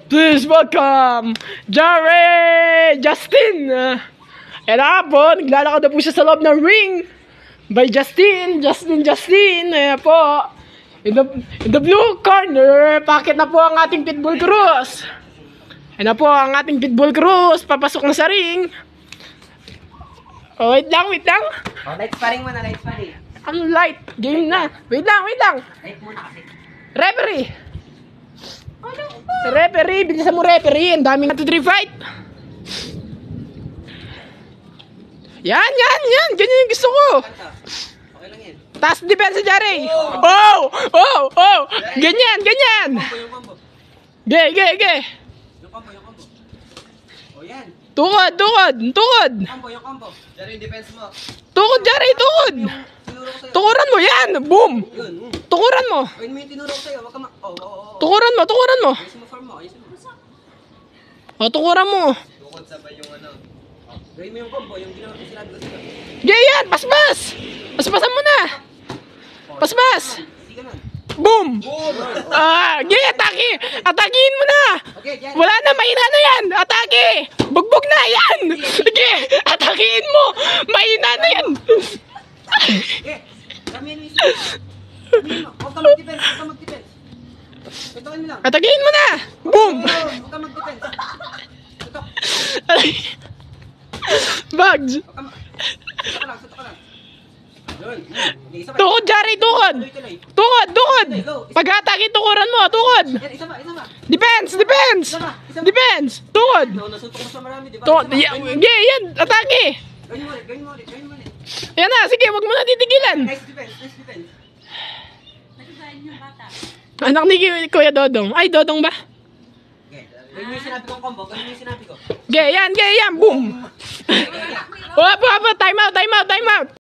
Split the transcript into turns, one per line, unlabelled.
please welcome Jerry Justin. And po, naglalakad na po siya sa loob ng ring by Justin. Ayan po. In the blue corner, pakit na po ang ating Pitbull Cruz. Ayan na po ang ating Pitbull Cruz. Papasok na sa ring. Oh, wait lang.
Oh, light sparring muna, light sparring.
Ang light. Game na. Wait lang.
Light muna kasi.
Referee, bilisan mo referee. Ang daming 2-3 fight. Yan. Ganyan yung gusto ko.
Okay lang yan.
Taas depensa, Jerry. Oh. Ganyan.
Yung combo.
Ge.
Yung combo. Oh, yan.
Tukod.
Yung combo. Jerry, yung defense mo.
Tukod, Jerry, tukod.
Tinuro ko sa'yo.
Tukuran mo, yan. Boom.
Yun.
Tukuran mo.
Ayun mo yung tinuro ko sa'yo. Wag ka
Tukuran mo.
Ayusin mo form mo.
O, tukuran mo.
Tukod sabay yung ano. Gawin mo yung combo. Yung ginawa ko sinabi ko sa'yo.
Ge, yan. Paspas. Paspasan mo na. Paspas.
Hindi ka nun.
Boom. Ge, atake. Atakihin mo na.
Okay, yan.
Wala na, mahina na yan. Atake. Bugbog na, yan. Ge, atakihin mo. Mahina na yan.
Okay. Ramihan mo yung sila. Huwag ka mag-defense. Itokin mo lang.
Atakihin mo na. Boom.
Huwag ka mag-defense. Ito.
Bags.
Ito ka lang. Yun. Okay, isa pa.
Tukod, Jerry, tukod. Tukod. Pag-atake, tukuran mo. Tukod.
Yan, isa pa.
Defense. Tukod.
Nasuntok mo sa marami, di ba?
Tukod. Ge, yan. Atake.
Gawin mo ulit.
Yan na. Sige, wag mo na titigilan.
Nice defense.
Anak ni Kuya Dodong. Ay, Dodong ba?
Okay. Gawin mo yung sinabi kong combo.
Ge, yan. Boom. Time out.